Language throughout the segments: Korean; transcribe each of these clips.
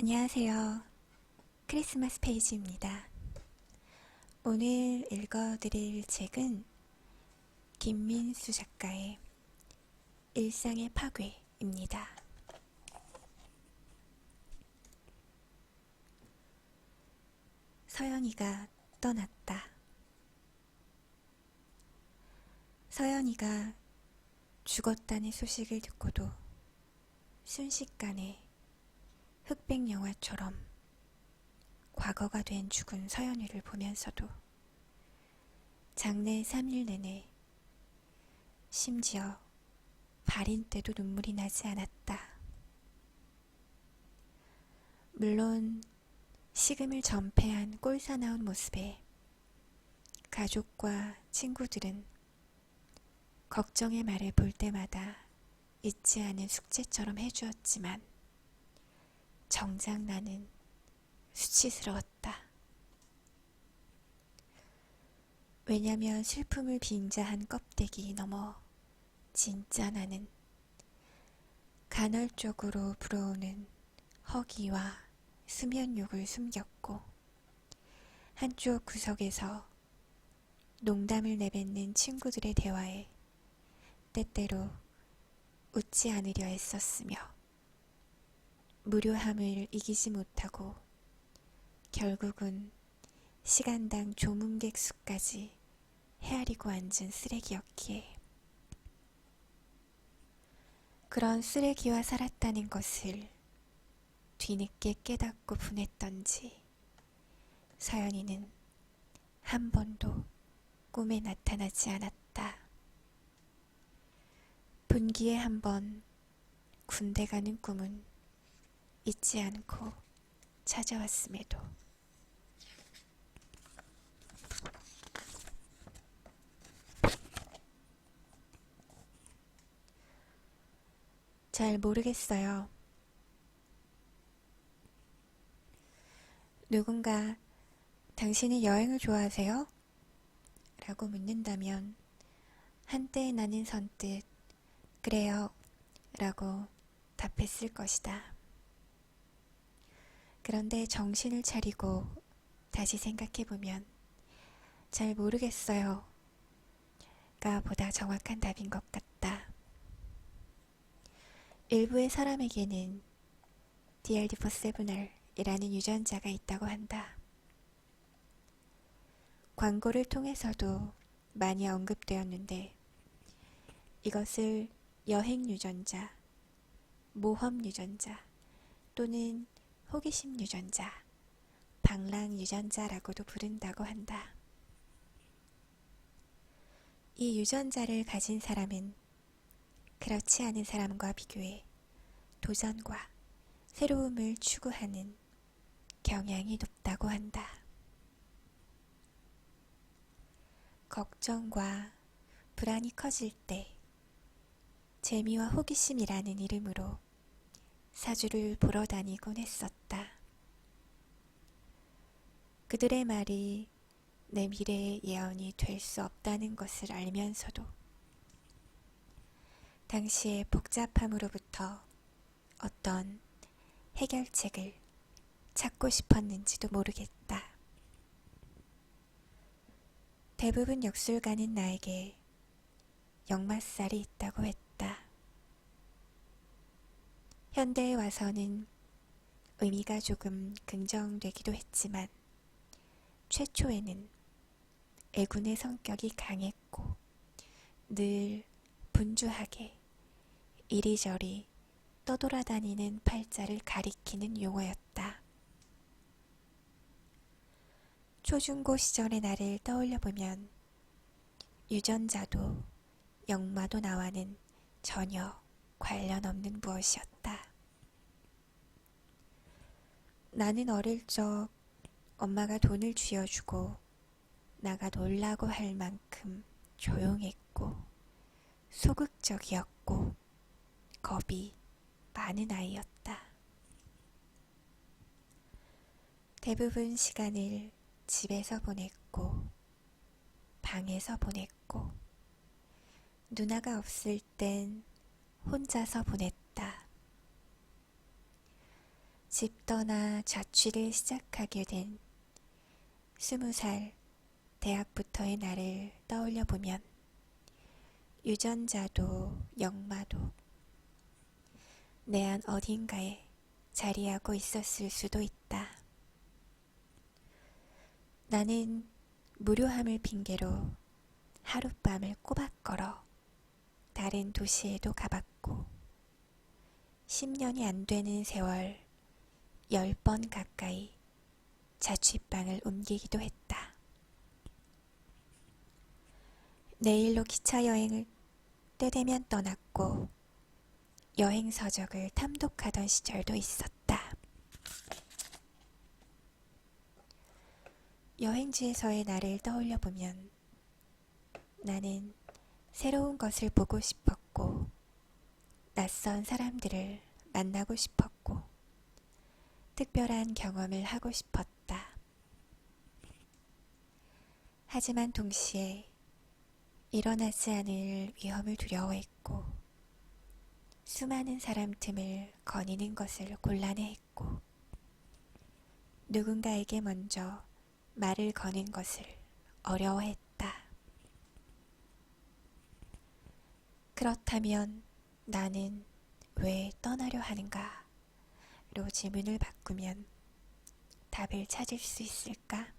안녕하세요. 크리스마스 페이지입니다. 오늘 읽어드릴 책은 김민수 작가의 일상의 파괴입니다. 서연이가 떠났다. 서연이가 죽었다는 소식을 듣고도 순식간에 흑백 영화처럼 과거가 된 죽은 서연이를 보면서도 장례 3일 내내 심지어 발인 때도 눈물이 나지 않았다. 물론 식음을 전폐한 꼴사나운 모습에 가족과 친구들은 걱정의 말을 볼 때마다 잊지 않은 숙제처럼 해주었지만 정작 나는 수치스러웠다. 왜냐면 슬픔을 빙자한 껍데기 너머 진짜 나는 간헐적으로 불어오는 허기와 수면욕을 숨겼고 한쪽 구석에서 농담을 내뱉는 친구들의 대화에 때때로 웃지 않으려 애썼으며 무료함을 이기지 못하고 결국은 시간당 조문객 수까지 헤아리고 앉은 쓰레기였기에 그런 쓰레기와 살았다는 것을 뒤늦게 깨닫고 분했던지 서연이는 한 번도 꿈에 나타나지 않았다. 분기에 한 번 군대 가는 꿈은 잊지 않고 찾아왔음에도 잘 모르겠어요. 누군가 당신은 여행을 좋아하세요? 라고 묻는다면 한때 나는 선뜻 그래요 라고 답했을 것이다. 그런데 정신을 차리고 다시 생각해보면 잘 모르겠어요 가 보다 정확한 답인 것 같다. 일부의 사람에게는 DRD4-7R 이라는 유전자가 있다고 한다. 광고를 통해서도 많이 언급되었는데 이것을 여행 유전자, 모험 유전자 또는 호기심 유전자, 방랑 유전자라고도 부른다고 한다. 이 유전자를 가진 사람은 그렇지 않은 사람과 비교해 도전과 새로움을 추구하는 경향이 높다고 한다. 걱정과 불안이 커질 때 재미와 호기심이라는 이름으로 사주를 보러 다니곤 했었다. 그들의 말이 내 미래의 예언이 될 수 없다는 것을 알면서도 당시의 복잡함으로부터 어떤 해결책을 찾고 싶었는지도 모르겠다. 대부분 역술가는 나에게 역마살이 있다고 했다. 현대에 와서는 의미가 조금 긍정되기도 했지만 최초에는 애군의 성격이 강했고 늘 분주하게 이리저리 떠돌아다니는 팔자를 가리키는 용어였다. 초중고 시절의 나를 떠올려보면 유전자도 역마도 나와는 전혀 관련 없는 무엇이었다. 나는 어릴 적 엄마가 돈을 쥐어주고 나가 놀라고 할 만큼 조용했고 소극적이었고 겁이 많은 아이였다. 대부분 시간을 집에서 보냈고 방에서 보냈고 누나가 없을 땐 혼자서 보냈다. 집 떠나 자취를 시작하게 된 20살 대학부터의 나를 떠올려 보면 유전자도 역마도 내 안 어딘가에 자리하고 있었을 수도 있다. 나는 무료함을 핑계로 하룻밤을 꼬박 걸어 다른 도시에도 가봤고 10년이 안 되는 세월 10번 가까이 자취방을 옮기기도 했다. 내일로 기차 여행을 때되면 떠났고 여행 서적을 탐독하던 시절도 있었다. 여행지에서의 나를 떠올려 보면 나는 새로운 것을 보고 싶었고 낯선 사람들을 만나고 싶었고 특별한 경험을 하고 싶었다. 하지만 동시에 일어나지 않을 위험을 두려워했고 수많은 사람 틈을 거니는 것을 곤란해했고 누군가에게 먼저 말을 거는 것을 어려워했다. 그렇다면 나는 왜 떠나려 하는가? 로 질문을 바꾸면 답을 찾을 수 있을까?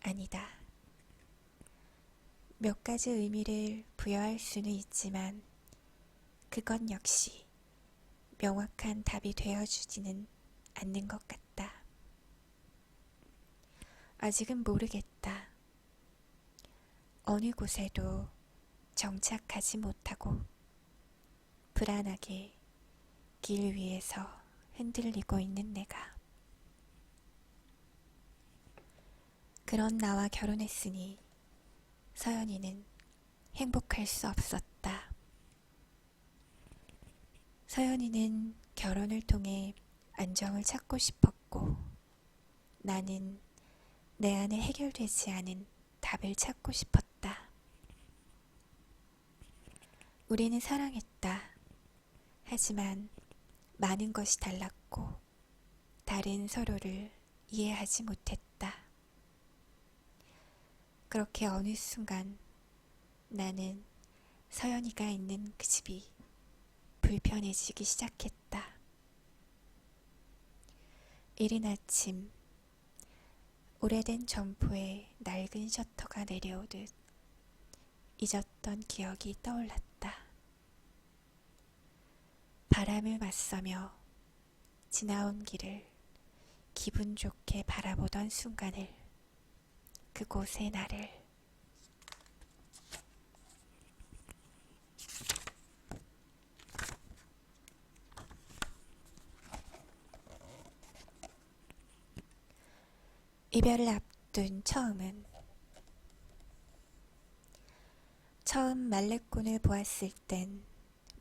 아니다. 몇 가지 의미를 부여할 수는 있지만 그것 역시 명확한 답이 되어주지는 않는 것 같다. 아직은 모르겠다. 어느 곳에도 정착하지 못하고 불안하게 길 위에서 흔들리고 있는 내가. 그런 나와 결혼했으니 서연이는 행복할 수 없었다. 서연이는 결혼을 통해 안정을 찾고 싶었고 나는 내 안에 해결되지 않은 답을 찾고 싶었다. 우리는 사랑했다. 하지만 많은 것이 달랐고 다른 서로를 이해하지 못했다. 그렇게 어느 순간 나는 서연이가 있는 그 집이 불편해지기 시작했다. 이른 아침 오래된 점포에 낡은 셔터가 내려오듯 잊었던 기억이 떠올랐다. 바람을 맞서며 지나온 길을 기분 좋게 바라보던 순간을 그곳의 나를 이별을 앞둔 처음 말레꾼을 보았을 땐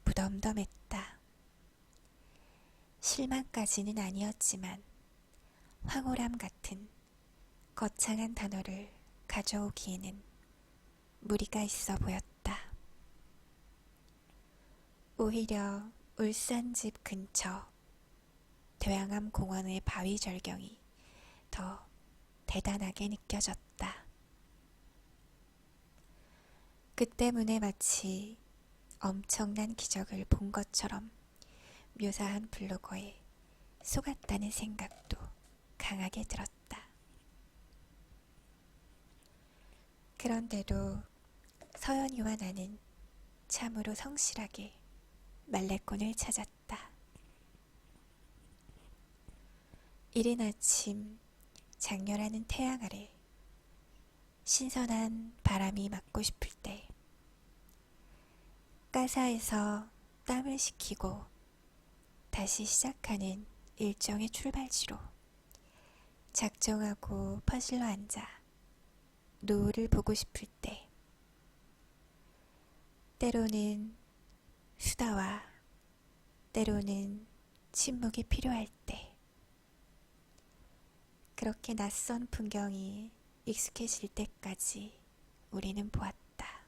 무덤덤했다. 실망까지는 아니었지만 황홀함 같은 거창한 단어를 가져오기에는 무리가 있어 보였다. 오히려 울산집 근처 대왕암 공원의 바위 절경이 더 대단하게 느껴졌다. 그 때문에 마치 엄청난 기적을 본 것처럼 묘사한 블로거에 속았다는 생각도 강하게 들었다. 그런데도 서연이와 나는 참으로 성실하게 말레꾼을 찾았다. 이른 아침 장렬하는 태양 아래 신선한 바람이 맞고 싶을 때 가사에서 땀을 식히고 다시 시작하는 일정의 출발지로 작정하고 퍼질러 앉아 노을을 보고 싶을 때 때로는 수다와 때로는 침묵이 필요할 때 그렇게 낯선 풍경이 익숙해질 때까지 우리는 보았다.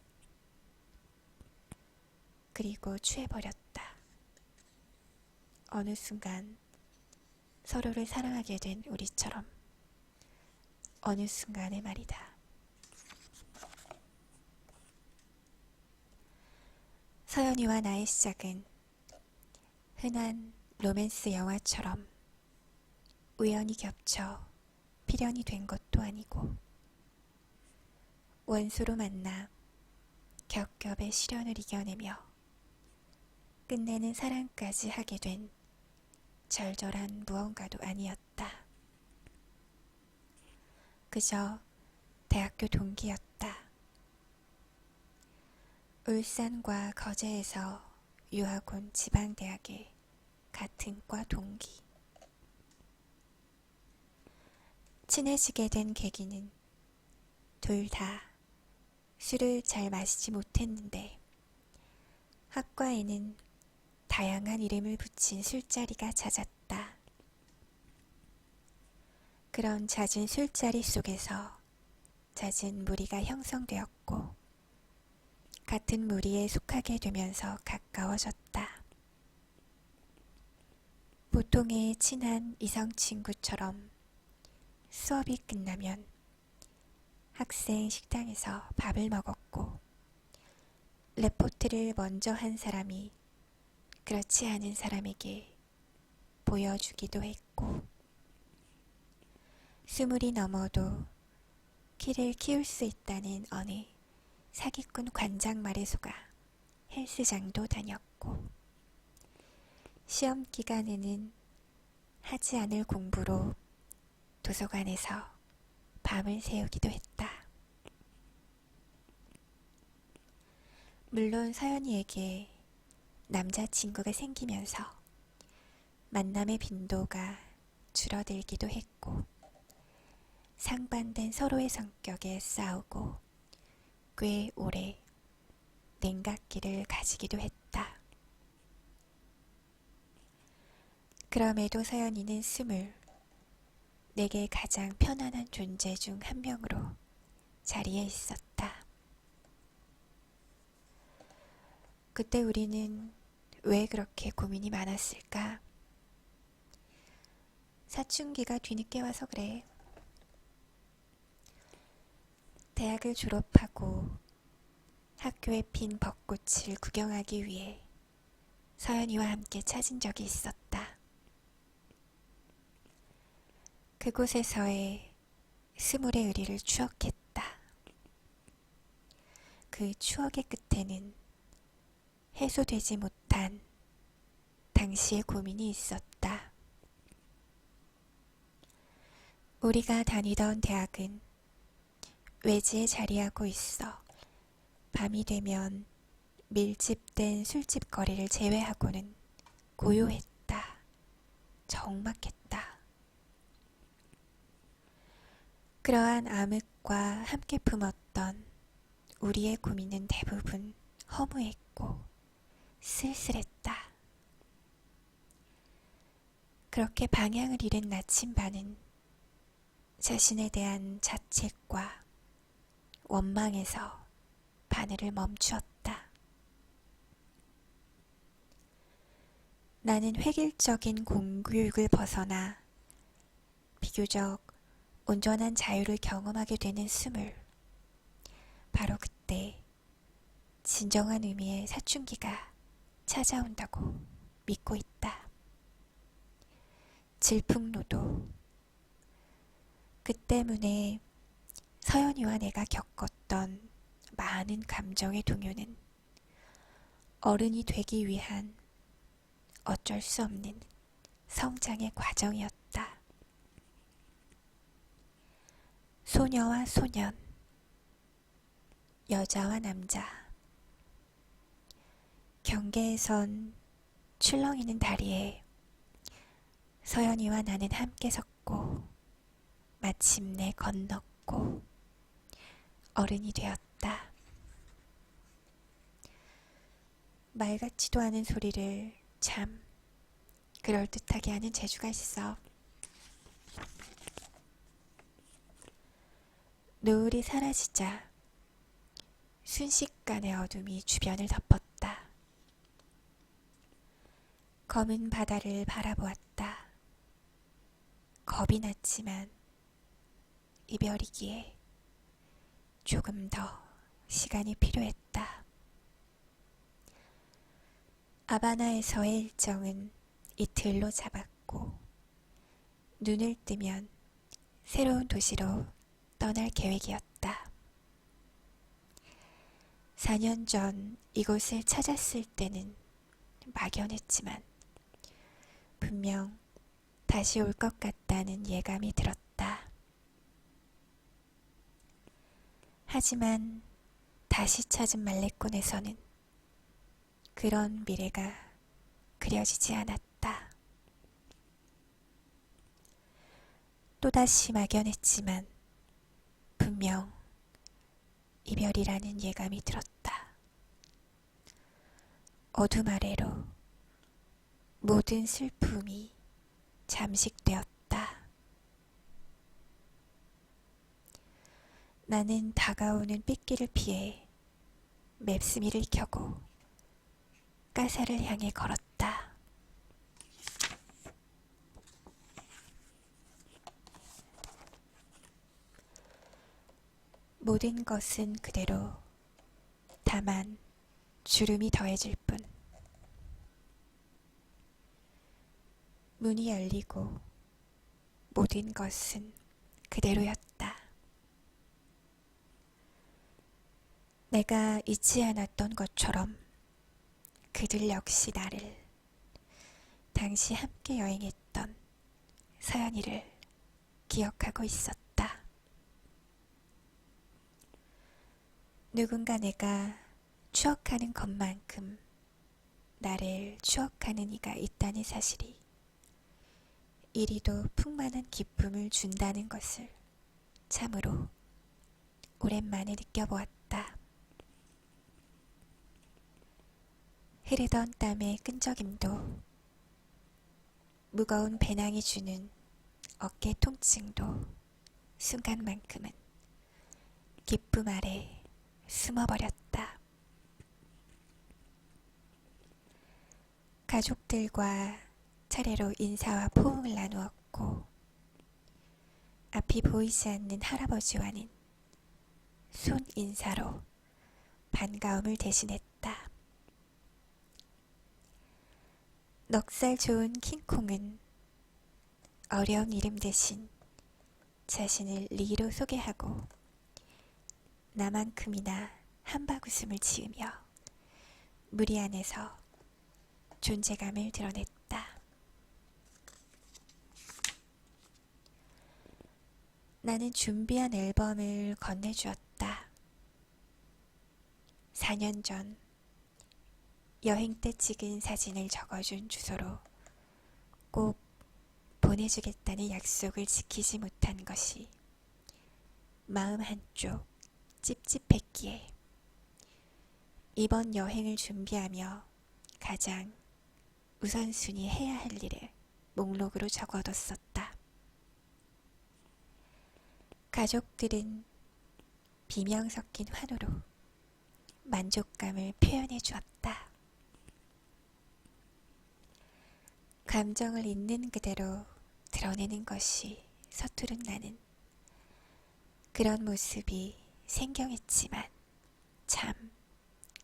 그리고 취해버렸다. 어느 순간 서로를 사랑하게 된 우리처럼 어느 순간에 말이다. 서연이와 나의 시작은 흔한 로맨스 영화처럼 우연히 겹쳐 필연이 된 것도 아니고 원수로 만나 겹겹의 시련을 이겨내며 끝내는 사랑까지 하게 된 절절한 무언가도 아니었다. 그저 대학교 동기였다. 울산과 거제에서 유학 온 지방대학의 같은 과 동기. 친해지게 된 계기는 둘 다 술을 잘 마시지 못했는데 학과에는 다양한 이름을 붙인 술자리가 잦았다. 그런 잦은 술자리 속에서 잦은 무리가 형성되었고 같은 무리에 속하게 되면서 가까워졌다. 보통의 친한 이성 친구처럼 수업이 끝나면 학생 식당에서 밥을 먹었고 레포트를 먼저 한 사람이 그렇지 않은 사람에게 보여주기도 했고 20이 넘어도 키를 키울 수 있다는 어느 사기꾼 관장 말에 속아 헬스장도 다녔고 시험 기간에는 하지 않을 공부로 도서관에서 밤을 새우기도 했다. 물론 서연이에게 남자친구가 생기면서 만남의 빈도가 줄어들기도 했고 상반된 서로의 성격에 싸우고 꽤 오래 냉각기를 가지기도 했다. 그럼에도 서연이는 20, 내게 가장 편안한 존재 중 한 명으로 자리에 있었다. 그때 우리는 왜 그렇게 고민이 많았을까? 사춘기가 뒤늦게 와서 그래. 대학을 졸업하고 학교에 핀 벚꽃을 구경하기 위해 서연이와 함께 찾은 적이 있었다. 그곳에서의 20의 의리를 추억했다. 그 추억의 끝에는 해소되지 못한 당시의 고민이 있었다. 우리가 다니던 대학은 외지에 자리하고 있어 밤이 되면 밀집된 술집 거리를 제외하고는 고요했다. 적막했다. 그러한 암흑과 함께 품었던 우리의 고민은 대부분 허무했고 쓸쓸했다. 그렇게 방향을 잃은 나침반은 자신에 대한 자책과 원망에서 바늘을 멈추었다. 나는 획일적인 공교육을 벗어나 비교적 온전한 자유를 경험하게 되는 20. 바로 그때 진정한 의미의 사춘기가 찾아온다고 믿고 있다. 질풍노도. 그 때문에 서연이와 내가 겪었던 많은 감정의 동요는 어른이 되기 위한 어쩔 수 없는 성장의 과정이었다. 소녀와 소년, 여자와 남자. 경계에선 출렁이는 다리에 서연이와 나는 함께 섰고 마침내 건넜고 어른이 되었다. 말 같지도 않은 소리를 참 그럴듯하게 하는 재주가 있어. 노을이 사라지자 순식간에 어둠이 주변을 덮었다. 검은 바다를 바라보았다. 겁이 났지만 이별이기에 조금 더 시간이 필요했다. 아바나에서의 일정은 이틀로 잡았고 눈을 뜨면 새로운 도시로 떠날 계획이었다. 4년 전 이곳을 찾았을 때는 막연했지만 분명 다시 올 것 같다는 예감이 들었다. 하지만 다시 찾은 말레꾼에서는 그런 미래가 그려지지 않았다. 또다시 막연했지만 분명 이별이라는 예감이 들었다. 어둠 아래로 모든 슬픔이 잠식되었다. 나는 다가오는 삐끼를 피해 맵스미를 켜고 가사를 향해 걸었다. 모든 것은 그대로, 다만 주름이 더해질 뿐. 문이 열리고 모든 것은 그대로였다. 내가 잊지 않았던 것처럼 그들 역시 나를, 당시 함께 여행했던 서연이를 기억하고 있었다. 누군가 내가 추억하는 것만큼 나를 추억하는 이가 있다는 사실이 이리도 풍만한 기쁨을 준다는 것을 참으로 오랜만에 느껴보았다. 흐르던 땀의 끈적임도, 무거운 배낭이 주는 어깨 통증도 순간만큼은 기쁨 아래 숨어버렸다. 가족들과 차례로 인사와 포옹을 나누었고 앞이 보이지 않는 할아버지와는 손 인사로 반가움을 대신했다. 넉살 좋은 킹콩은 어려운 이름 대신 자신을 리로 소개하고 나만큼이나 한바구음을 지으며 무리 안에서 존재감을 드러냈다. 나는 준비한 앨범을 건네주었다. 4년 전 여행 때 찍은 사진을 적어준 주소로 꼭 보내주겠다는 약속을 지키지 못한 것이 마음 한쪽 찝찝했기에 이번 여행을 준비하며 가장 우선순위 해야 할 일을 목록으로 적어뒀었다. 가족들은 비명 섞인 환호로 만족감을 표현해 주었다. 감정을 있는 그대로 드러내는 것이 서투른 나는 그런 모습이 생경했지만 참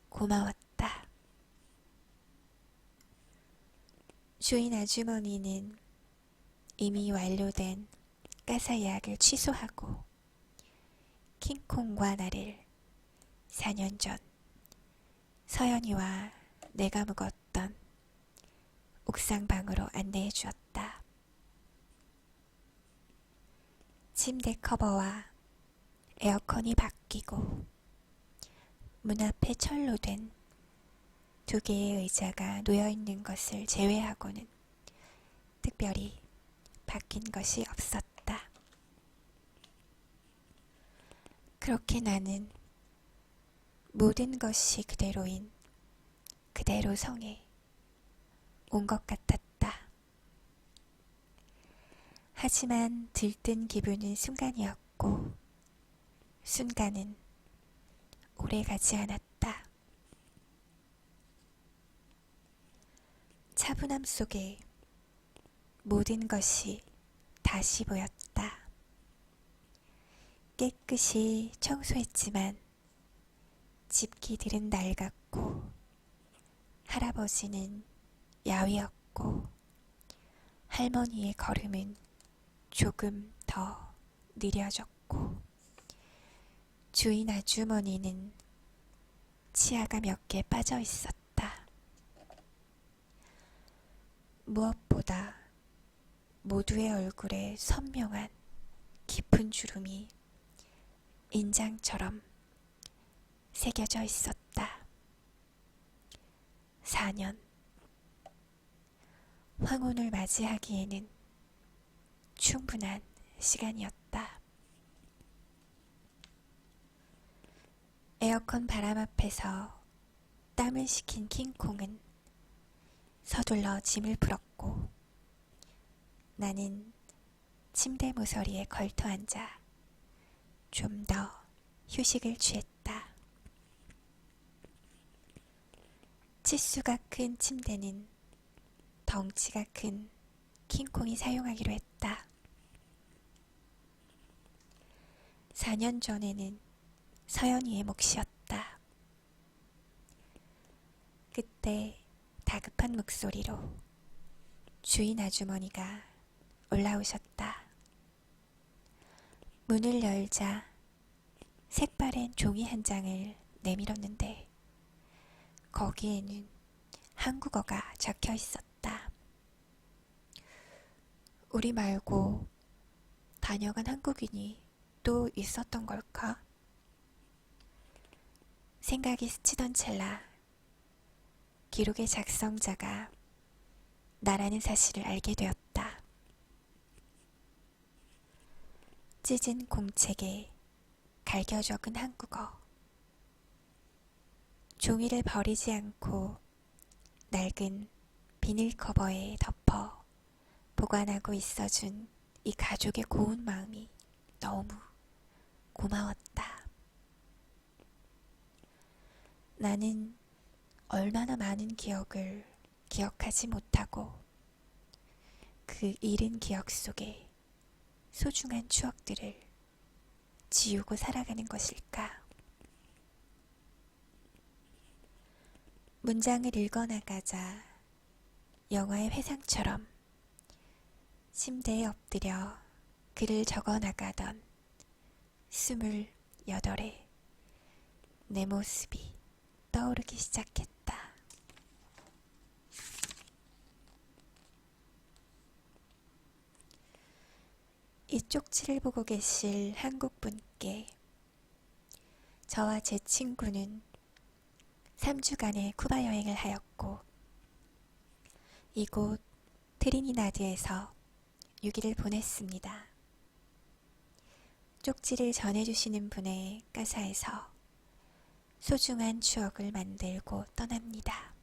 고마웠다. 주인 아주머니는 이미 완료된 가사 예약을 취소하고 킹콩과 나를 4년 전 서연이와 내가 묵었던 옥상방으로 안내해 주었다. 침대 커버와 에어컨이 바뀌고 문 앞에 철로 된 2개의 의자가 놓여있는 것을 제외하고는 특별히 바뀐 것이 없었다. 그렇게 나는 모든 것이 그대로인 그대로 성에 온 것 같았다. 하지만 들뜬 기분은 순간이었고 순간은 오래 가지 않았다. 차분함 속에 모든 것이 다시 보였다. 깨끗이 청소했지만 집기들은 낡았고 할아버지는 야위었고 할머니의 걸음은 조금 더 느려졌고 주인 아주머니는 치아가 몇 개 빠져 있었다. 무엇보다 모두의 얼굴에 선명한 깊은 주름이 인장처럼 새겨져 있었다. 4년. 황혼을 맞이하기에는 충분한 시간이었다. 에어컨 바람 앞에서 땀을 식힌 킹콩은 서둘러 짐을 풀었고 나는 침대 모서리에 걸터 앉아 좀 더 휴식을 취했다. 치수가 큰 침대는 덩치가 큰 킹콩이 사용하기로 했다. 4년 전에는 서연이의 몫이었다. 그때 다급한 목소리로 주인 아주머니가 올라오셨다. 문을 열자 색바랜 종이 한 장을 내밀었는데 거기에는 한국어가 적혀 있었다. 우리 말고 다녀간 한국인이 또 있었던 걸까? 생각이 스치던 찰나 기록의 작성자가 나라는 사실을 알게 되었다. 찢은 공책에 갈겨 적은 한국어. 종이를 버리지 않고 낡은 비닐 커버에 덮어 보관하고 있어준 이 가족의 고운 마음이 너무 고마웠다. 나는 얼마나 많은 기억을 기억하지 못하고 그 잃은 기억 속에 소중한 추억들을 지우고 살아가는 것일까? 문장을 읽어나가자 영화의 회상처럼 침대에 엎드려 글을 적어나가던 28의 내 모습이 떠오르기 시작했다. 이 쪽지를 보고 계실 한국분께 저와 제 친구는 3주간의 쿠바 여행을 하였고 이곳 트리니다드에서 6일을 보냈습니다. 쪽지를 전해주시는 분의 가사에서 소중한 추억을 만들고 떠납니다.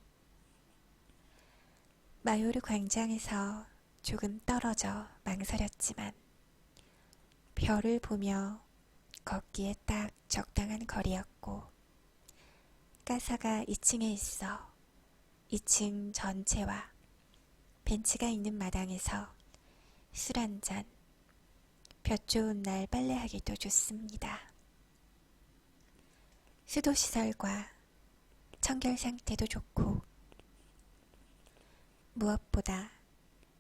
마요르 광장에서 조금 떨어져 망설였지만 별을 보며 걷기에 딱 적당한 거리였고 가사가 2층에 있어 2층 전체와 벤치가 있는 마당에서 술 한잔, 볕 좋은 날 빨래하기도 좋습니다. 수도시설과 청결 상태도 좋고 무엇보다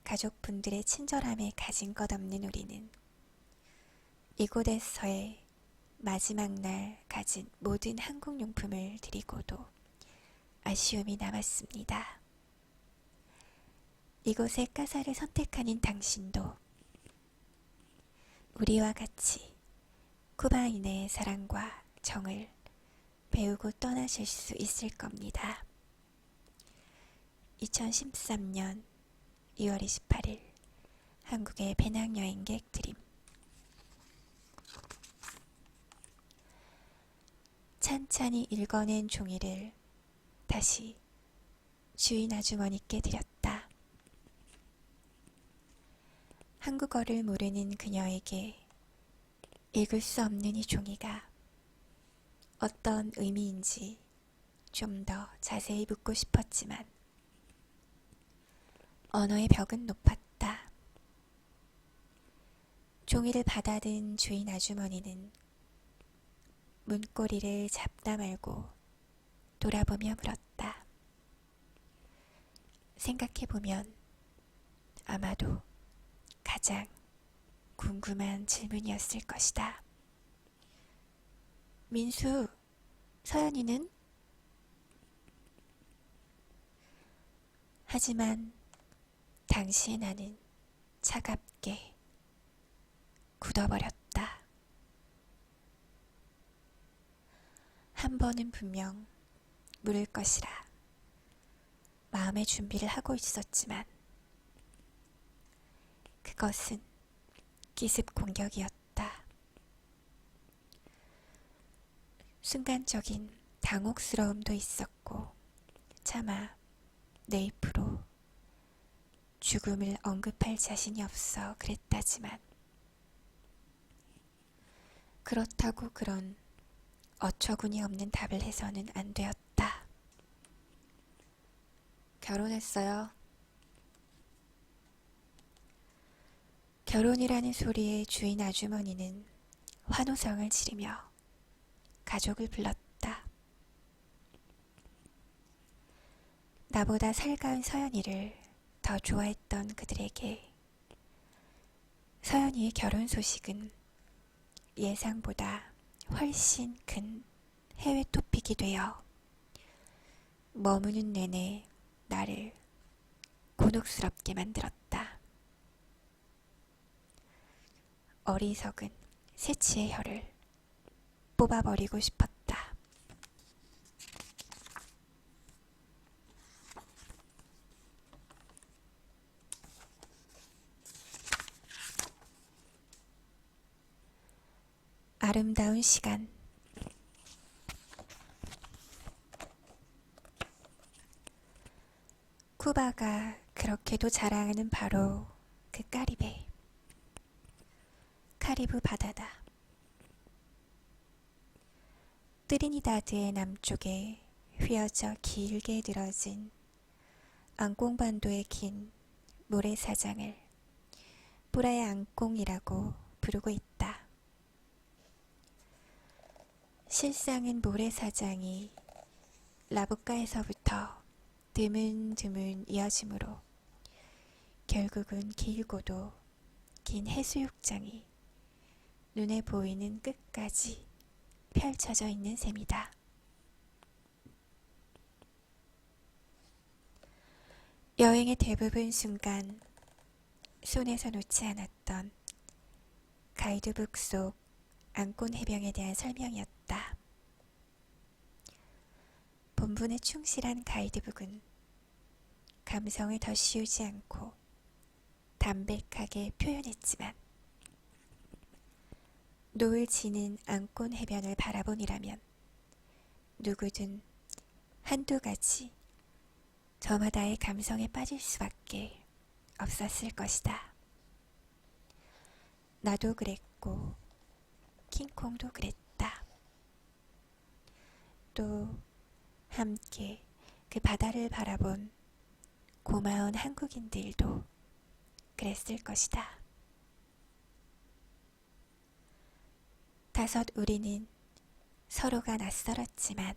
가족분들의 친절함에 가진 것 없는 우리는 이곳에서의 마지막 날 가진 모든 한국용품을 드리고도 아쉬움이 남았습니다. 이곳의 가사를 선택하는 당신도 우리와 같이 쿠바인의 사랑과 정을 배우고 떠나실 수 있을 겁니다. 2013년 2월 28일 한국의 배낭여행객 드림. 찬찬히 읽어낸 종이를 다시 주인 아주머니께 드렸다. 한국어를 모르는 그녀에게 읽을 수 없는 이 종이가 어떤 의미인지 좀 더 자세히 묻고 싶었지만 언어의 벽은 높았다. 종이를 받아든 주인 아주머니는 문고리를 잡다 말고 돌아보며 물었다. 생각해보면 아마도 가장 궁금한 질문이었을 것이다. 민수, 서연이는? 하지만 당시의 나는 차갑게 굳어버렸다. 한 번은 분명 물을 것이라 마음의 준비를 하고 있었지만 그것은 기습 공격이었다. 순간적인 당혹스러움도 있었고 차마 내 입으로 죽음을 언급할 자신이 없어 그랬다지만 그렇다고 그런 어처구니 없는 답을 해서는 안 되었다. 결혼했어요. 결혼이라는 소리에 주인 아주머니는 환호성을 지르며 가족을 불렀다. 나보다 살가운 서연이를 더 좋아했던 그들에게 서연이의 결혼 소식은 예상보다 훨씬 큰 해외 토픽이 되어 머무는 내내 나를 곤혹스럽게 만들었다. 어리석은 새치의 혀를 뽑아버리고 싶었다. 아름다운 시간. 쿠바가 그렇게도 자랑하는 바로 그 까리베, 카리브 바다다. 트리니다드의 남쪽에 휘어져 길게 늘어진 앙꽁반도의 긴 모래사장을 뿌라야 앙꽁이라고 부르고 있다. 실상은 모래사장이 라부카에서부터 드문드문 이어지므로 결국은 길고도 긴 해수욕장이 눈에 보이는 끝까지 펼쳐져 있는 셈이다. 여행의 대부분 순간 손에서 놓지 않았던 가이드북 속 앙콘 해변에 대한 설명이었다. 본분에 충실한 가이드북은 감성을 더 씌우지 않고 담백하게 표현했지만 노을 지는 앙콘 해변을 바라보니라면 누구든 한두 가지 저마다의 감성에 빠질 수밖에 없었을 것이다. 나도 그랬고 킹콩도 그랬다. 또 함께 그 바다를 바라본 고마운 한국인들도 그랬을 것이다. 다섯 우리는 서로가 낯설었지만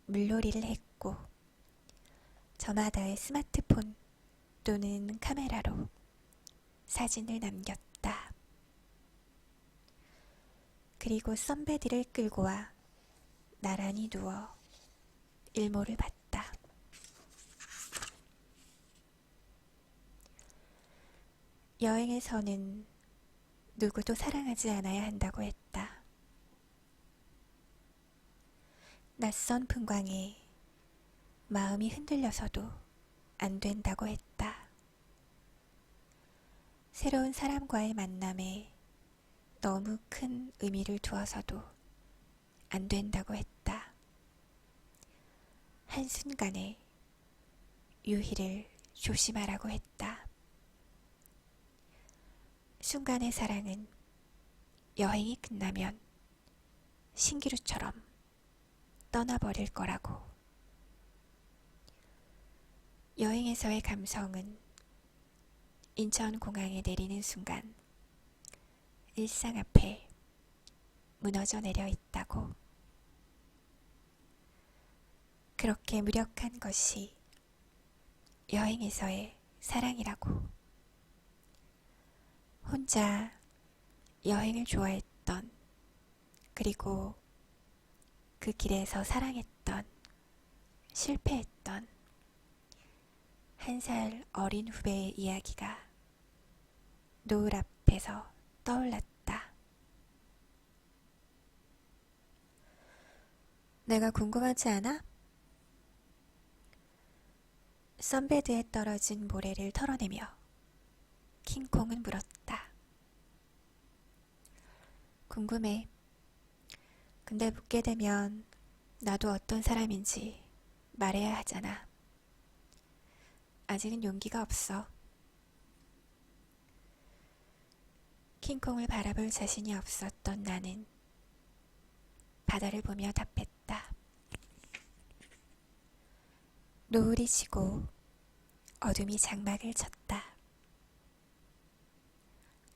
물놀이를 했고 저마다의 스마트폰 또는 카메라로 사진을 남겼다. 그리고 선배들을 끌고 와 나란히 누워 일몰을 봤다. 여행에서는 누구도 사랑하지 않아야 한다고 했다. 낯선 풍광에 마음이 흔들려서도 안 된다고 했다. 새로운 사람과의 만남에 너무 큰 의미를 두어서도 안 된다고 했다. 한순간에 유희를 조심하라고 했다. 순간의 사랑은 여행이 끝나면 신기루처럼 떠나버릴 거라고. 여행에서의 감성은 인천공항에 내리는 순간 일상 앞에 무너져 내려 있다고. 그렇게 무력한 것이 여행에서의 사랑이라고. 혼자 여행을 좋아했던, 그리고 그 길에서 사랑했던, 실패했던 한 살 어린 후배의 이야기가 노을 앞에서 떠올랐다. 내가 궁금하지 않아? 선베드에 떨어진 모래를 털어내며 킹콩은 물었다. 궁금해. 근데 묻게 되면 나도 어떤 사람인지 말해야 하잖아. 아직은 용기가 없어. 킹콩을 바라볼 자신이 없었던 나는 바다를 보며 답했다. 노을이 지고 어둠이 장막을 쳤다.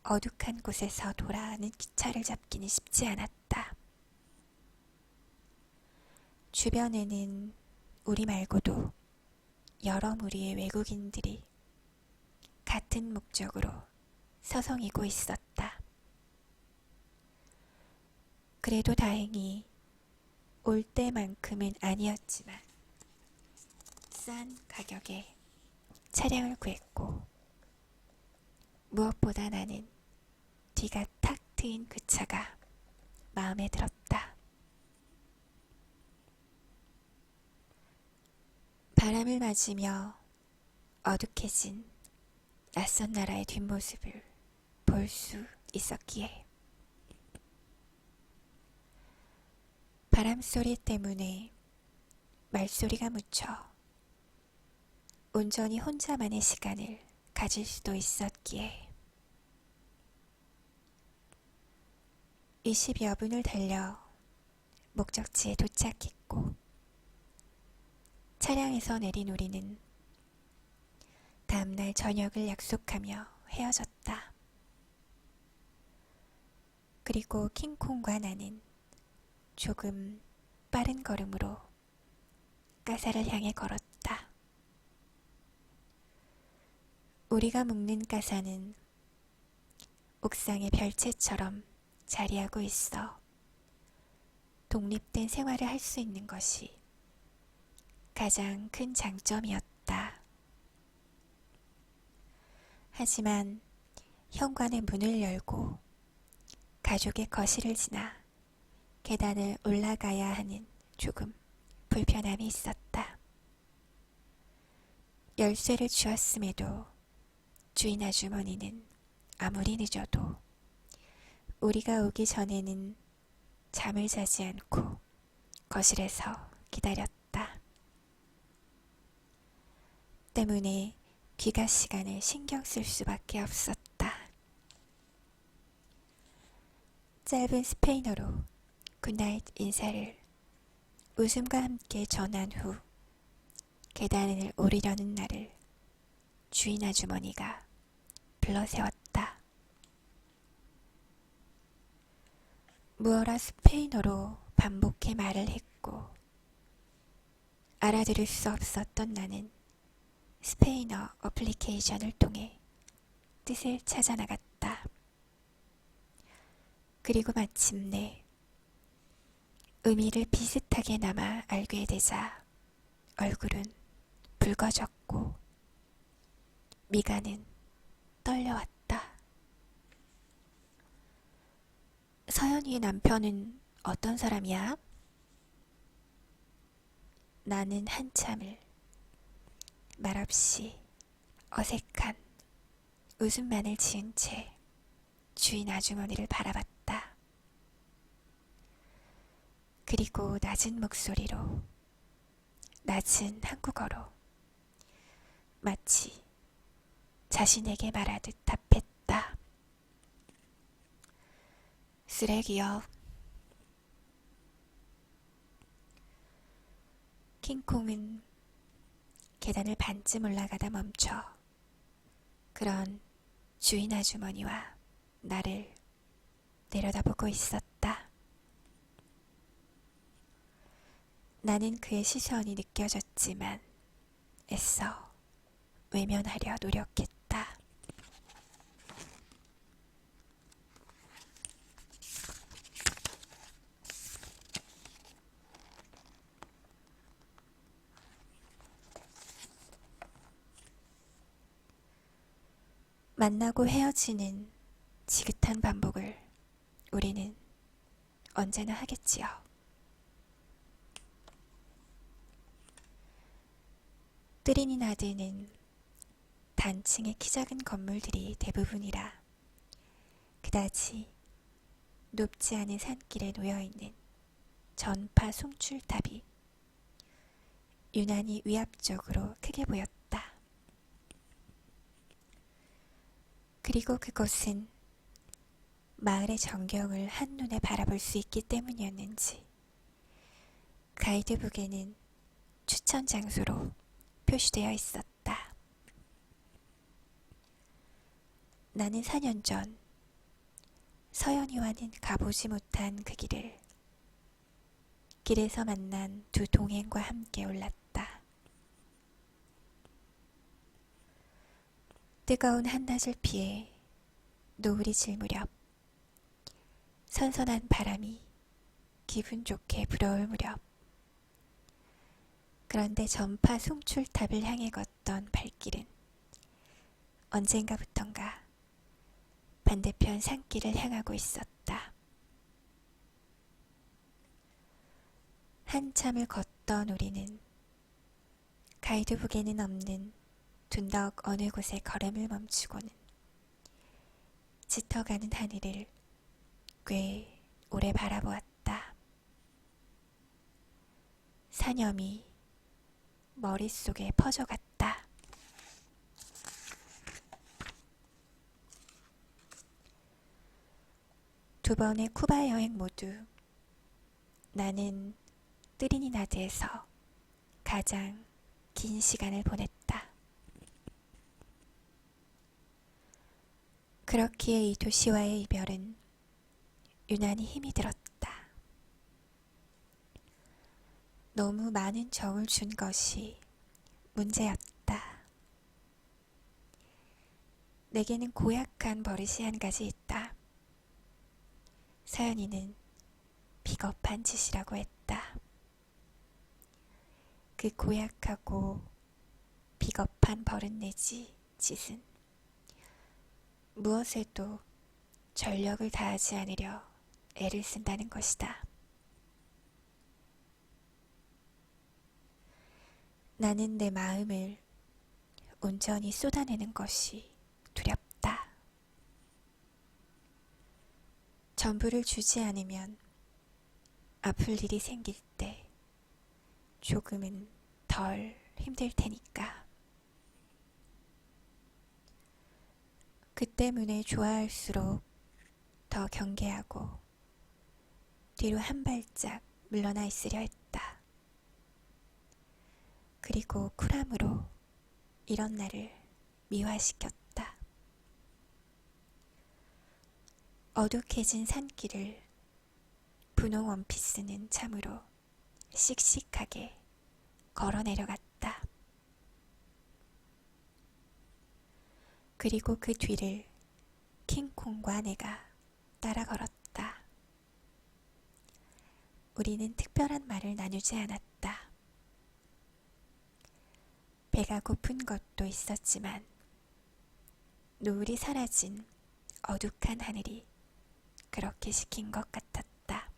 어둑한 곳에서 돌아가는 기차를 잡기는 쉽지 않았다. 주변에는 우리 말고도 여러 무리의 외국인들이 같은 목적으로 서성이고 있었다. 그래도 다행히 올 때만큼은 아니었지만 싼 가격에 차량을 구했고, 무엇보다 나는 뒤가 탁 트인 그 차가 마음에 들었다. 바람을 맞으며 어둑해진 낯선 나라의 뒷모습을 볼 수 있었기에. 바람소리 때문에 말소리가 묻혀 온전히 혼자만의 시간을 가질 수도 있었기에. 20여 분을 달려 목적지에 도착했고, 차량에서 내린 우리는 다음날 저녁을 약속하며 헤어졌다. 그리고 킹콩과 나는 조금 빠른 걸음으로 가사를 향해 걸었다. 우리가 묵는 가사는 옥상의 별채처럼 자리하고 있어 독립된 생활을 할 수 있는 것이 가장 큰 장점이었다. 하지만 현관의 문을 열고 가족의 거실을 지나 계단을 올라가야 하는 조금 불편함이 있었다. 열쇠를 주었음에도 주인 아주머니는 아무리 늦어도 우리가 오기 전에는 잠을 자지 않고 거실에서 기다렸다. 때문에 귀가 시간을 신경 쓸 수밖에 없었다. 짧은 스페인어로 굿나잇 인사를 웃음과 함께 전한 후 계단을 오르려는 나를 주인 아주머니가 불러세웠다. 무어라 스페인어로 반복해 말을 했고, 알아들을 수 없었던 나는 스페인어 어플리케이션을 통해 뜻을 찾아 나갔다. 그리고 마침내 의미를 비슷하게나마 알게 되자 얼굴은 붉어졌고 미간은 떨려왔다. 서연이의 남편은 어떤 사람이야? 나는 한참을 말없이 어색한 웃음만을 지은 채 주인 아주머니를 바라봤다. 그리고 낮은 목소리로, 낮은 한국어로 마치 자신에게 말하듯 답했다. 쓰레기요. 킹콩은 계단을 반쯤 올라가다 멈춰 그런 주인 아주머니와 나를 내려다보고 있었다. 나는 그의 시선이 느껴졌지만 애써 외면하려 노력했다. 만나고 헤어지는 지긋한 반복을 우리는 언제나 하겠지요. 트리니다드는 단층의 키 작은 건물들이 대부분이라 그다지 높지 않은 산길에 놓여있는 전파 송출탑이 유난히 위압적으로 크게 보였다. 그리고 그곳은 마을의 전경을 한눈에 바라볼 수 있기 때문이었는지 가이드북에는 추천 장소로 표시되어 있었다. 나는 4년 전 서연이와는 가보지 못한 그 길에서 만난 두 동행과 함께 올랐다. 뜨거운 한낮을 피해 노을이 질 무렵 선선한 바람이 기분 좋게 불어올 무렵 그런데 전파 송출탑을 향해 걷던 발길은 언젠가부턴가 반대편 산길을 향하고 있었다. 한참을 걷던 우리는 가이드북에는 없는 둔덕 어느 곳에 걸음을 멈추고는 짙어가는 하늘을 꽤 오래 바라보았다. 사념이 머릿속에 퍼져갔다. 두 번의 쿠바 여행 모두 나는 트리니다드에서 가장 긴 시간을 보냈다. 그렇기에 이 도시와의 이별은 유난히 힘이 들었다. 너무 많은 정을 준 것이 문제였다. 내게는 고약한 버릇이 한 가지 있다. 서연이는 비겁한 짓이라고 했다. 그 고약하고 비겁한 버릇 내지 짓은 무엇에도 전력을 다하지 않으려 애를 쓴다는 것이다. 나는 내 마음을 온전히 쏟아내는 것이 두렵다. 전부를 주지 않으면 아플 일이 생길 때 조금은 덜 힘들 테니까. 그 때문에 좋아할수록 더 경계하고 뒤로 한 발짝 물러나 있으려 했다. 그리고 쿨함으로 이런 나를 미화시켰다. 어둑해진 산길을 분홍 원피스는 참으로 씩씩하게 걸어 내려갔다. 그리고 그 뒤를 킹콩과 내가 따라 걸었다. 우리는 특별한 말을 나누지 않았다. 배가 고픈 것도 있었지만 노을이 사라진 어둑한 하늘이 그렇게 시킨 것 같았다.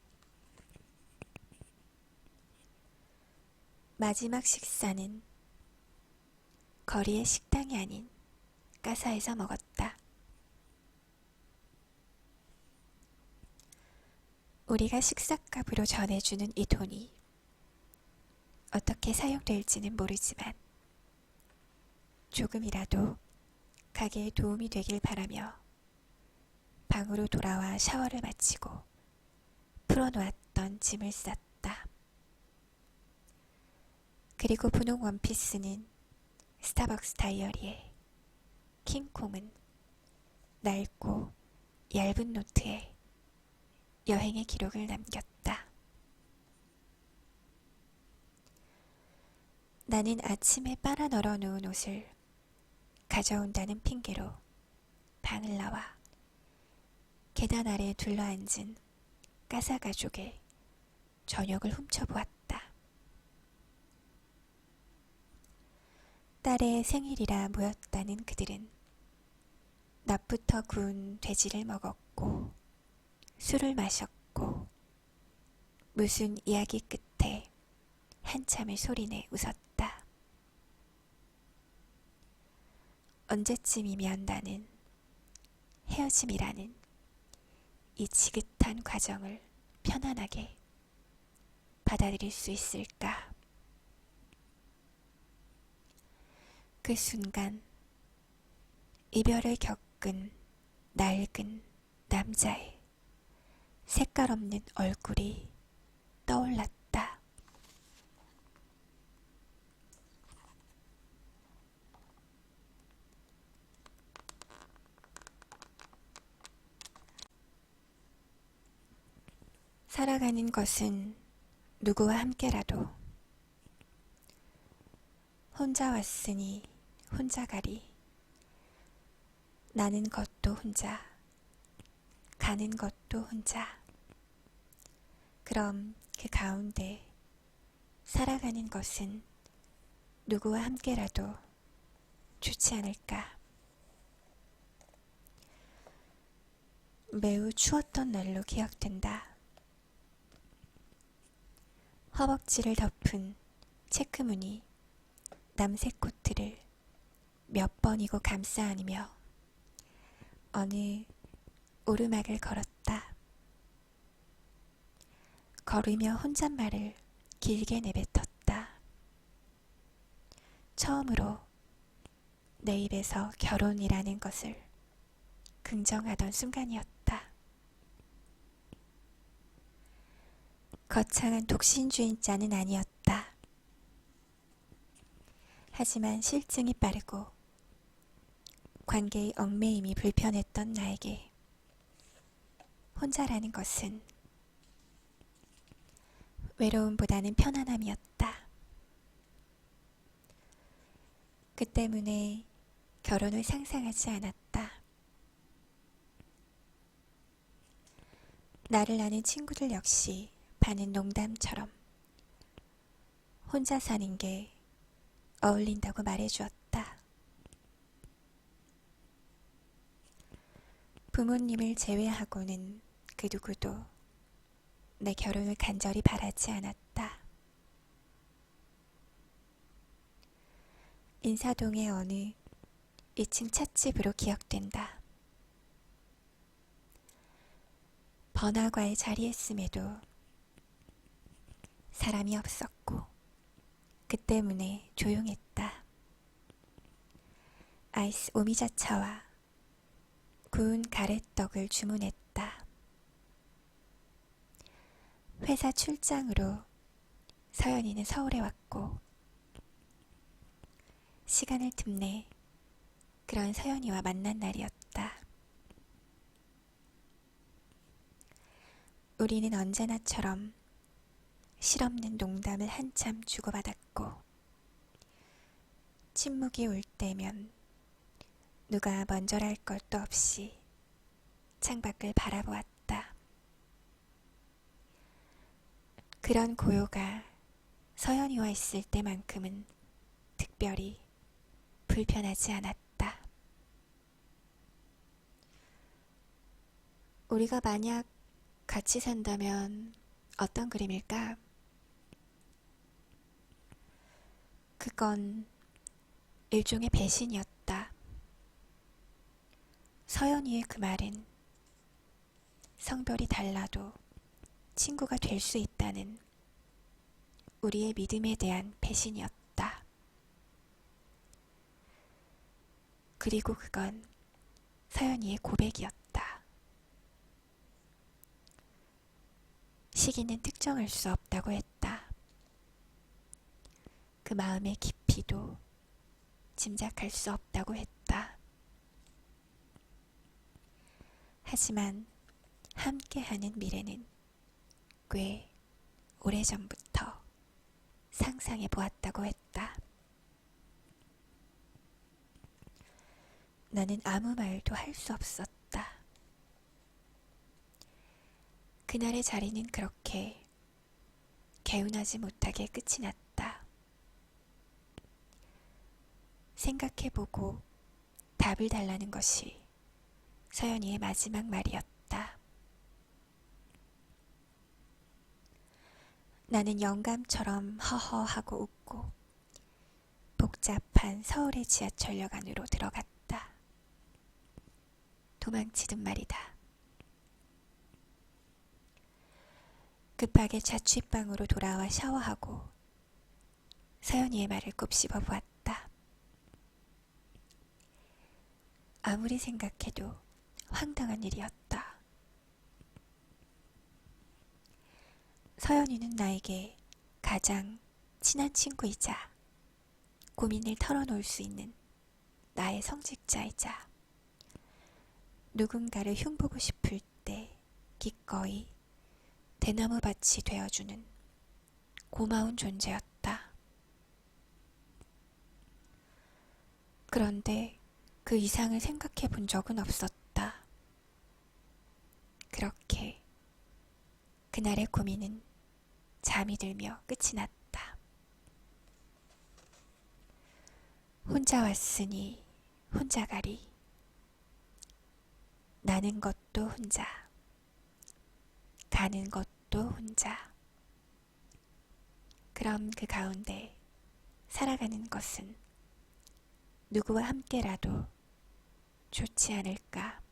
마지막 식사는 거리의 식당이 아닌 가사에서 먹었다. 우리가 식사값으로 전해주는 이 돈이 어떻게 사용될지는 모르지만 조금이라도 가게에 도움이 되길 바라며 방으로 돌아와 샤워를 마치고 풀어놓았던 짐을 쌌다. 그리고 분홍 원피스는 스타벅스 다이어리에 킹콩은 낡고 얇은 노트에 여행의 기록을 남겼다. 나는 아침에 빨아 널어 놓은 옷을 가져온다는 핑계로 방을 나와 계단 아래에 둘러앉은 까사가족의 저녁을 훔쳐보았다. 딸의 생일이라 모였다는 그들은 낮부터 구운 돼지를 먹었고 술을 마셨고 무슨 이야기 끝에 한참을 소리내 웃었다. 언제쯤이면 나는 헤어짐이라는 이 지긋한 과정을 편안하게 받아들일 수 있을까? 그 순간 이별을 겪은 낡은 남자의 색깔 없는 얼굴이 떠올랐다. 살아가는 것은 누구와 함께라도 혼자 왔으니 혼자 가리. 나는 것도 혼자, 가는 것도 혼자. 그럼 그 가운데 살아가는 것은 누구와 함께라도 좋지 않을까. 매우 추웠던 날로 기억된다. 허벅지를 덮은 체크무늬 남색 코트를 몇 번이고 감싸 안으며 어느 오르막을 걸었다. 걸으며 혼잣말을 길게 내뱉었다. 처음으로 내 입에서 결혼이라는 것을 긍정하던 순간이었다. 거창한 독신주의자는 아니었다. 하지만 실증이 빠르고 관계의 얽매임이 불편했던 나에게 혼자라는 것은 외로움보다는 편안함이었다. 그 때문에 결혼을 상상하지 않았다. 나를 아는 친구들 역시 반은 농담처럼 혼자 사는 게 어울린다고 말해주었다. 부모님을 제외하고는 그 누구도 내 결혼을 간절히 바라지 않았다. 인사동의 어느 2층 찻집으로 기억된다. 번화가에 자리했음에도 사람이 없었고 그 때문에 조용했다. 아이스 오미자차와 구운 가래떡을 주문했다. 회사 출장으로 서연이는 서울에 왔고 시간을 틈내 그런 서연이와 만난 날이었다. 우리는 언제나처럼 실없는 농담을 한참 주고받았고 침묵이 올 때면 누가 먼저랄 것도 없이 창밖을 바라보았다. 그런 고요가 서연이와 있을 때만큼은 특별히 불편하지 않았다. 우리가 만약 같이 산다면 어떤 그림일까? 그건 일종의 배신이었다. 서연이의 그 말은 성별이 달라도 친구가 될 수 있다는 우리의 믿음에 대한 배신이었다. 그리고 그건 서연이의 고백이었다. 시기는 특정할 수 없다고 했다. 그 마음의 깊이도 짐작할 수 없다고 했다. 하지만 함께하는 미래는 꽤 오래전부터 상상해 보았다고 했다. 나는 아무 말도 할 수 없었다. 그날의 자리는 그렇게 개운하지 못하게 끝이 났다. 생각해보고 답을 달라는 것이 서연이의 마지막 말이었다. 나는 영감처럼 허허하고 웃고 복잡한 서울의 지하철역 안으로 들어갔다. 도망치듯 말이다. 급하게 자취방으로 돌아와 샤워하고 서연이의 말을 곱씹어 보았다. 아무리 생각해도 황당한 일이었다. 서연이는 나에게 가장 친한 친구이자 고민을 털어놓을 수 있는 나의 성직자이자 누군가를 흉보고 싶을 때 기꺼이 대나무밭이 되어주는 고마운 존재였다. 그런데 그 이상을 생각해 본 적은 없었다. 그렇게 그날의 고민은 잠이 들며 끝이 났다. 혼자 왔으니 혼자 가리. 나는 것도 혼자, 가는 것도 혼자. 그럼 그 가운데 살아가는 것은 누구와 함께라도 좋지 않을까.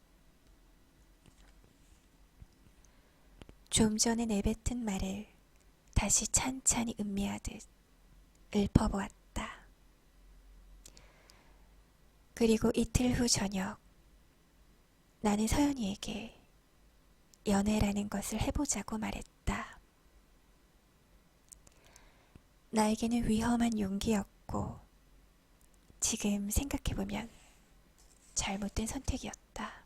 좀 전에 내뱉은 말을 다시 찬찬히 음미하듯 읊어보았다. 그리고 이틀 후 저녁, 나는 서연이에게 연애라는 것을 해보자고 말했다. 나에게는 위험한 용기였고 지금 생각해보면 잘못된 선택이었다.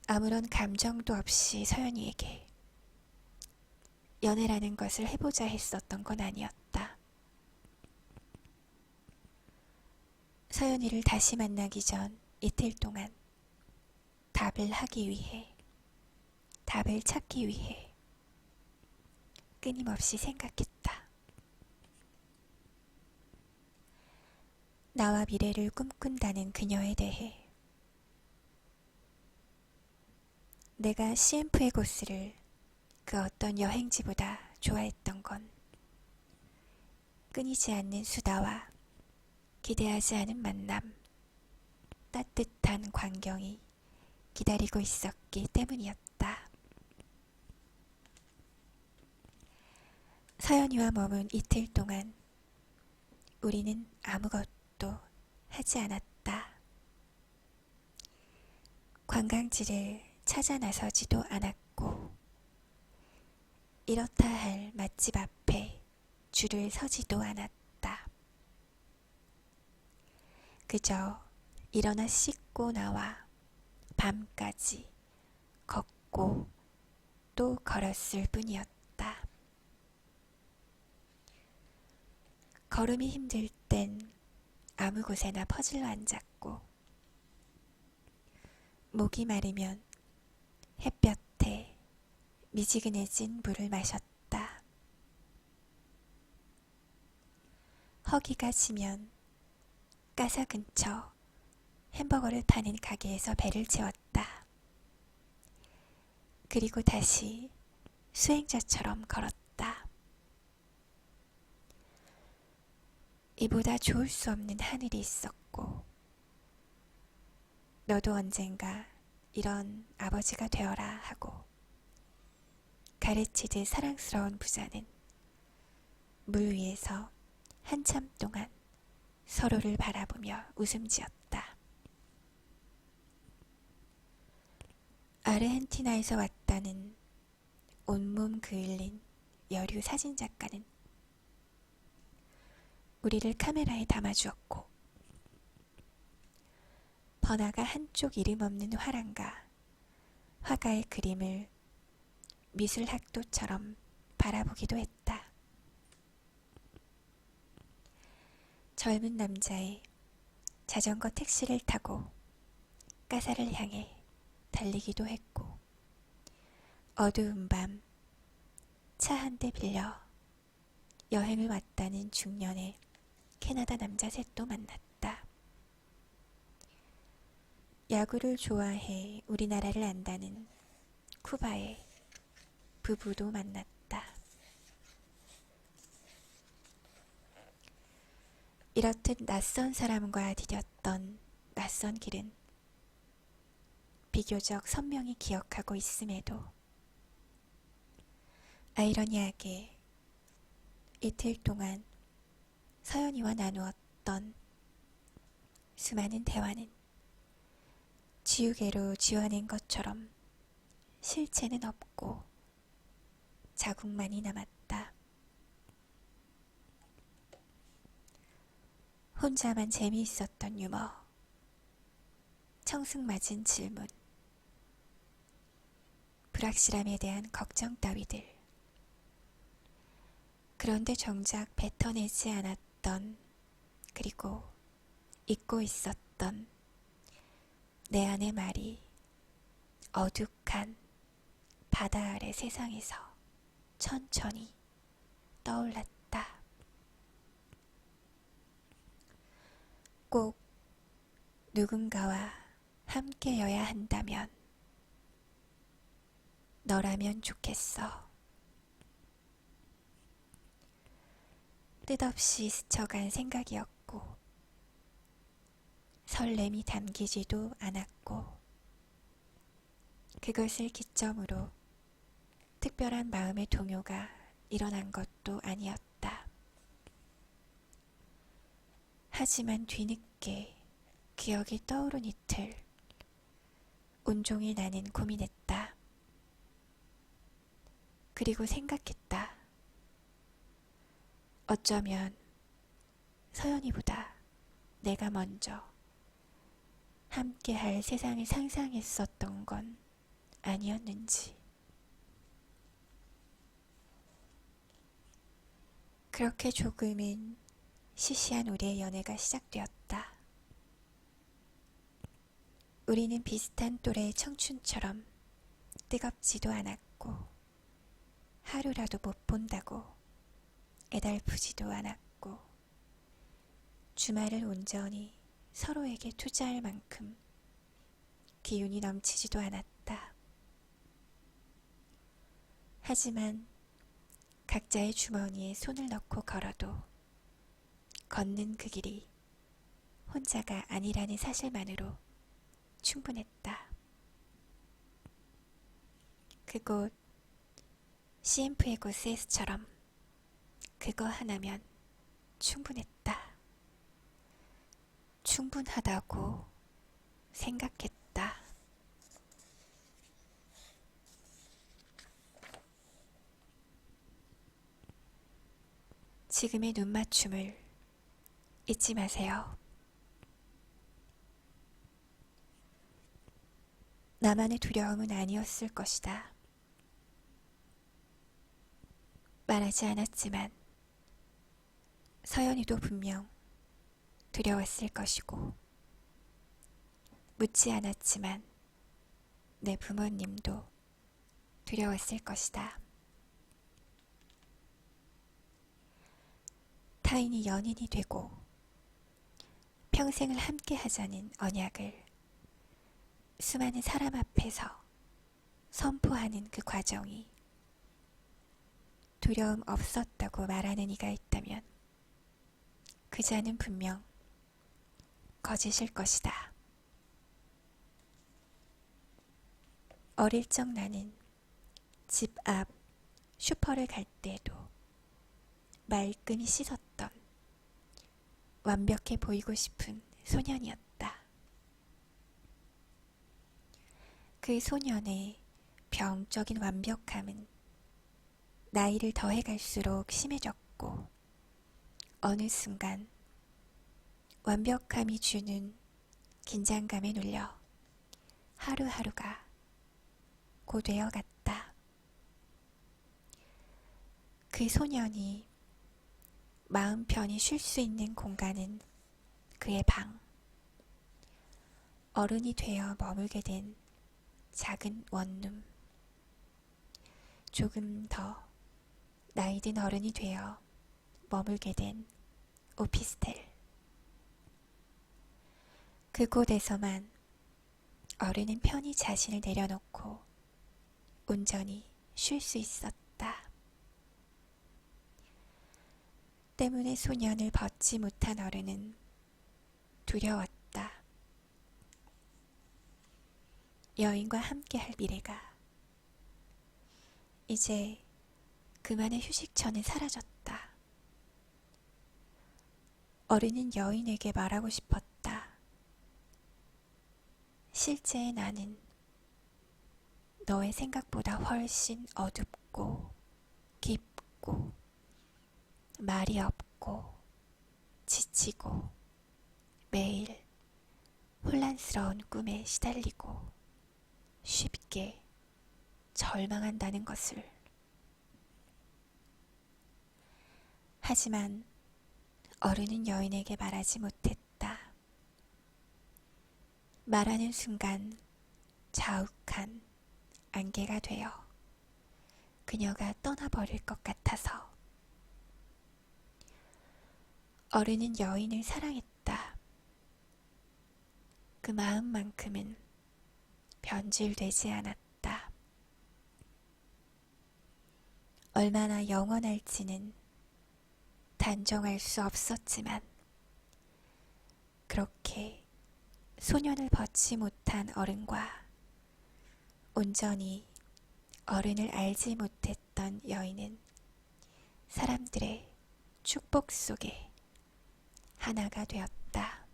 아무런 감정도 없이 서연이에게 연애라는 것을 해보자 했었던 건 아니었다. 서연이를 다시 만나기 전 이틀 동안 답을 하기 위해, 답을 찾기 위해 끊임없이 생각했다. 나와 미래를 꿈꾼다는 그녀에 대해. 내가 CM프의 고스를 그 어떤 여행지보다 좋아했던 건 끊이지 않는 수다와 기대하지 않은 만남, 따뜻한 광경이 기다리고 있었기 때문이었다. 서연이와 머문 이틀 동안 우리는 아무것도 하지 않았다. 관광지를 찾아 나서지도 않았고 이렇다 할 맛집 앞에 줄을 서지도 않았다. 그저 일어나 씻고 나와 밤까지 걷고 또 걸었을 뿐이었다. 걸음이 힘들 땐 아무 곳에나 퍼질러 앉았고 목이 마르면 햇볕에 미지근해진 물을 마셨다. 허기가 지면 가사 근처 햄버거를 파는 가게에서 배를 채웠다. 그리고 다시 수행자처럼 걸었다. 이보다 좋을 수 없는 하늘이 있었고 너도 언젠가 이런 아버지가 되어라 하고 가르치듯 사랑스러운 부자는 물 위에서 한참 동안 서로를 바라보며 웃음 지었다. 아르헨티나에서 왔다는 온몸 그을린 여류 사진작가는 우리를 카메라에 담아주었고 번화가 한쪽 이름 없는 화랑과 화가의 그림을 미술학도처럼 바라보기도 했다. 젊은 남자의 자전거 택시를 타고 가사를 향해 달리기도 했고 어두운 밤 차 한 대 빌려 여행을 왔다는 중년의 캐나다 남자 셋도 만났다. 야구를 좋아해 우리나라를 안다는 쿠바의 부부도 만났다. 이렇듯 낯선 사람과 디뎠던 낯선 길은 비교적 선명히 기억하고 있음에도 아이러니하게 이틀 동안 서연이와 나누었던 수많은 대화는 지우개로 지워낸 것처럼 실체는 없고 자국만이 남았다. 혼자만 재미있었던 유머, 청승맞은 질문, 불확실함에 대한 걱정 따위들. 그런데 정작 뱉어내지 않았던, 그리고 잊고 있었던 내 안의 말이 어둑한 바다 아래 세상에서 천천히 떠올랐다. 꼭 누군가와 함께여야 한다면 너라면 좋겠어. 뜻없이 스쳐간 생각이었고 설렘이 담기지도 않았고 그것을 기점으로 특별한 마음의 동요가 일어난 것도 아니었다. 하지만 뒤늦게 기억이 떠오른 이틀 온종일 나는 고민했다. 그리고 생각했다. 어쩌면 서연이보다 내가 먼저 함께할 세상을 상상했었던 건 아니었는지. 그렇게 조금은 시시한 우리의 연애가 시작되었다. 우리는 비슷한 또래의 청춘처럼 뜨겁지도 않았고 하루라도 못 본다고 애달프지도 않았고 주말을 온전히 서로에게 투자할 만큼 기운이 넘치지도 않았다. 하지만 각자의 주머니에 손을 넣고 걸어도 걷는 그 길이 혼자가 아니라는 사실만으로 충분했다. 그곳 CM프에고스에서처럼 그거 하나면 충분했다. 충분하다고 생각했다. 지금의 눈맞춤을 잊지 마세요. 나만의 두려움은 아니었을 것이다. 말하지 않았지만 서연이도 분명 두려웠을 것이고 묻지 않았지만 내 부모님도 두려웠을 것이다. 타인이 연인이 되고 평생을 함께 하자는 언약을 수많은 사람 앞에서 선포하는 그 과정이 두려움 없었다고 말하는 이가 있다면 그 자는 분명 거짓일 것이다. 어릴 적 나는 집 앞 슈퍼를 갈 때에도 말끔히 씻었던 완벽해 보이고 싶은 소년이었다. 그 소년의 병적인 완벽함은 나이를 더해갈수록 심해졌고 어느 순간 완벽함이 주는 긴장감에 눌려 하루하루가 고되어 갔다. 그 소년이 마음 편히 쉴 수 있는 공간은 그의 방. 어른이 되어 머물게 된 작은 원룸. 조금 더 나이든 어른이 되어 머물게 된 오피스텔. 그곳에서만 어른은 편히 자신을 내려놓고 온전히 쉴 수 있었다. 때문에 소년을 벗지 못한 어른은 두려웠다. 여인과 함께할 미래가 이제 그만의 휴식처는 사라졌다. 어른은 여인에게 말하고 싶었다. 실제의 나는 너의 생각보다 훨씬 어둡고 깊고 말이 없고 지치고 매일 혼란스러운 꿈에 시달리고 쉽게 절망한다는 것을. 하지만 어른은 여인에게 말하지 못했다. 말하는 순간 자욱한 안개가 되어 그녀가 떠나버릴 것 같아서. 어른은 여인을 사랑했다. 그 마음만큼은 변질되지 않았다. 얼마나 영원할지는 단정할 수 없었지만 그렇게 소년을 벗지 못한 어른과 온전히 어른을 알지 못했던 여인은 사람들의 축복 속에 하나가 되었다.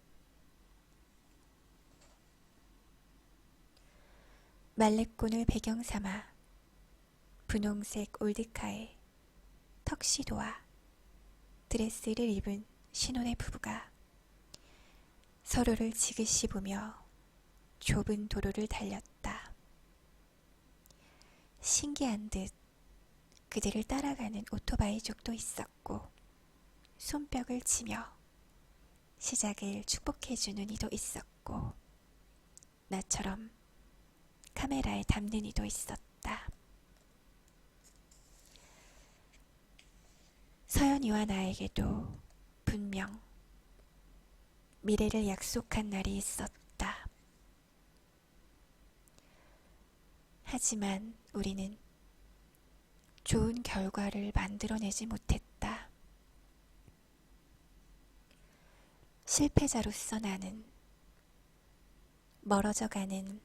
말레콘을 배경 삼아 분홍색 올드카에 턱시도와 드레스를 입은 신혼의 부부가 서로를 지그시 보며 좁은 도로를 달렸다. 신기한 듯 그들을 따라가는 오토바이족도 있었고 손뼉을 치며 시작을 축복해주는 이도 있었고 나처럼 카메라에 담는 이도 있었다. 서연이와 나에게도 분명 미래를 약속한 날이 있었다. 하지만 우리는 좋은 결과를 만들어내지 못했다. 실패자로서 나는 멀어져가는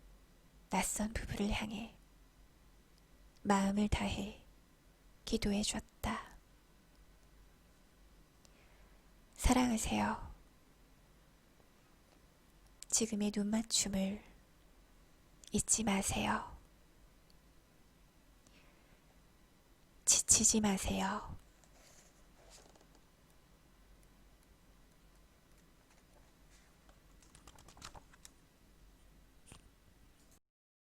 낯선 부부를 향해 마음을 다해 기도해 줬다. 사랑하세요. 지금의 눈맞춤을 잊지 마세요. 지치지 마세요.